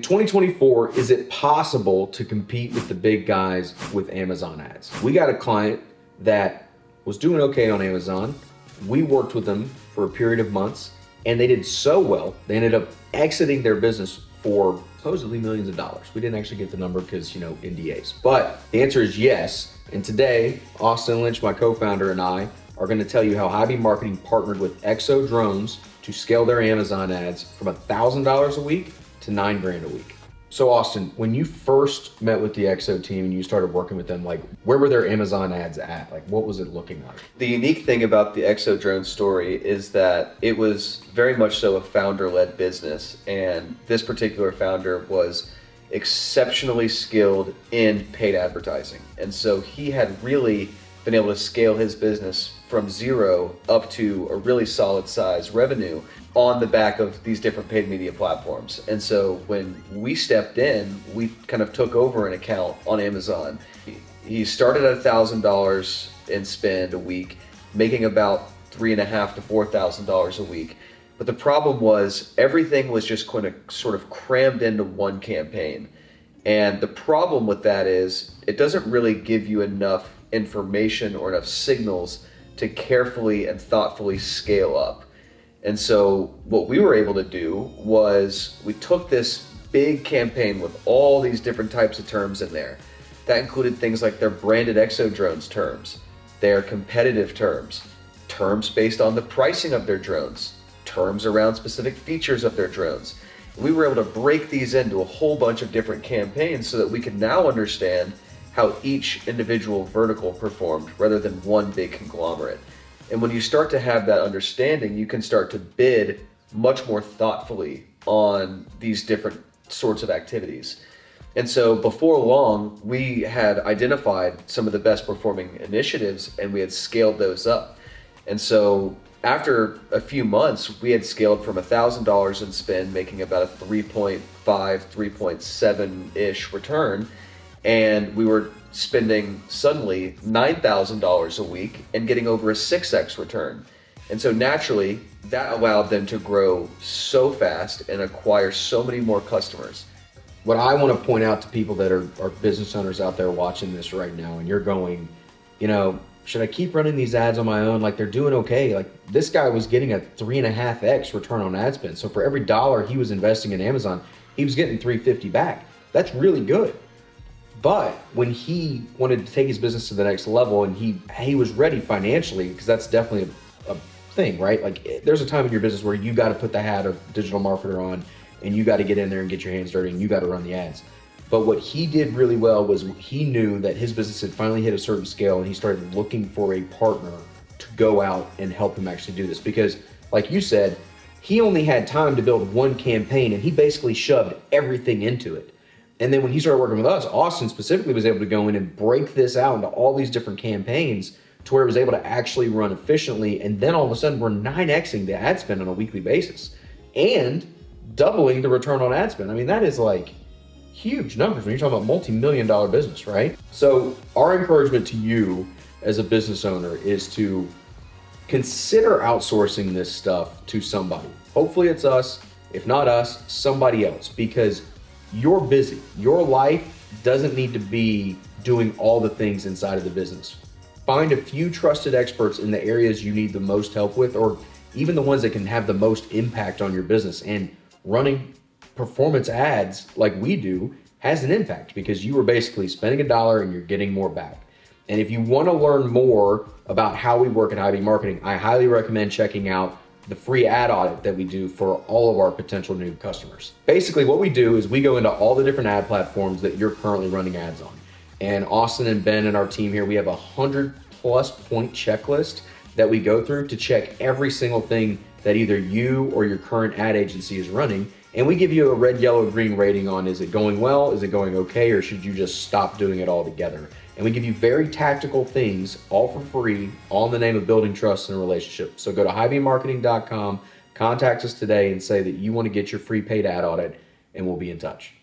2024, is it possible to compete with the big guys with Amazon ads? We got a client that was doing okay on Amazon. We worked with them for a period of months and they did so well, they ended up exiting their business for supposedly millions of dollars. We didn't actually get the number because, NDAs. But the answer is yes. And today, Austin Lynch, my co-founder, and I are going to tell you how Hy-Vee Marketing partnered with Exo Drones to scale their Amazon ads from $1,000 a week to $9,000 a week. So Austin, when you first met with the Exo team and you started working with them, where were their Amazon ads at? What was it looking like? The unique thing about the Exo Drone story is that it was very much so a founder-led business, and this particular founder was exceptionally skilled in paid advertising. And so he had really been able to scale his business from zero up to a really solid size revenue on the back of these different paid media platforms. And so when we stepped in, we kind of took over an account on Amazon. He started at $1,000 in spend a week, making about $3,500 to $4,000 a week. But the problem was everything was just kind of sort of crammed into one campaign. And the problem with that is it doesn't really give you enough information or enough signals to carefully and thoughtfully scale up. And so what we were able to do was we took this big campaign with all these different types of terms in there. That included things like their branded Exo Drones terms, their competitive terms, terms based on the pricing of their drones, terms around specific features of their drones. We were able to break these into a whole bunch of different campaigns so that we could now understand how each individual vertical performed rather than one big conglomerate. And when you start to have that understanding, you can start to bid much more thoughtfully on these different sorts of activities. And so before long, we had identified some of the best performing initiatives and we had scaled those up. And so after a few months, we had scaled from $1,000 in spend, making about a 3.5, 3.7-ish return. And we were spending suddenly $9,000 a week and getting over a 6x return. And so naturally, that allowed them to grow so fast and acquire so many more customers. What I want to point out to people that are business owners out there watching this right now, and you're going, should I keep running these ads on my own? They're doing okay. This guy was getting a 3.5x return on ad spend. So for every dollar he was investing in Amazon, he was getting $3.50 back. That's really good. But when he wanted to take his business to the next level and he was ready financially, because that's definitely a thing, right? There's a time in your business where you got to put the hat of digital marketer on and you got to get in there and get your hands dirty and you got to run the ads. But what he did really well was he knew that his business had finally hit a certain scale and he started looking for a partner to go out and help him actually do this. Because like you said, he only had time to build one campaign and he basically shoved everything into it. And then when he started working with us, Austin specifically was able to go in and break this out into all these different campaigns to where it was able to actually run efficiently. And then all of a sudden we're 9xing the ad spend on a weekly basis and doubling the return on ad spend. I mean, that is huge numbers when you're talking about multi-million-dollar business, right? So our encouragement to you as a business owner is to consider outsourcing this stuff to somebody. Hopefully it's us. If not us, somebody else, because you're busy. Your life doesn't need to be doing all the things inside of the business. Find a few trusted experts in the areas you need the most help with, or even the ones that can have the most impact on your business. And running performance ads like we do has an impact because you are basically spending $1 and you're getting more back. And if you want to learn more about how we work at Hy-Vee Marketing, I highly recommend checking out the free ad audit that we do for all of our potential new customers. Basically what we do is we go into all the different ad platforms that you're currently running ads on. And Austin and Ben and our team here, we have 100+ point checklist that we go through to check every single thing that either you or your current ad agency is running. And we give you a red, yellow, green rating on, is it going well? Is it going okay? Or should you just stop doing it altogether? And we give you very tactical things, all for free, all in the name of building trust in a relationship. So go to hyveemarketing.com, contact us today and say that you want to get your free paid ad audit, and we'll be in touch.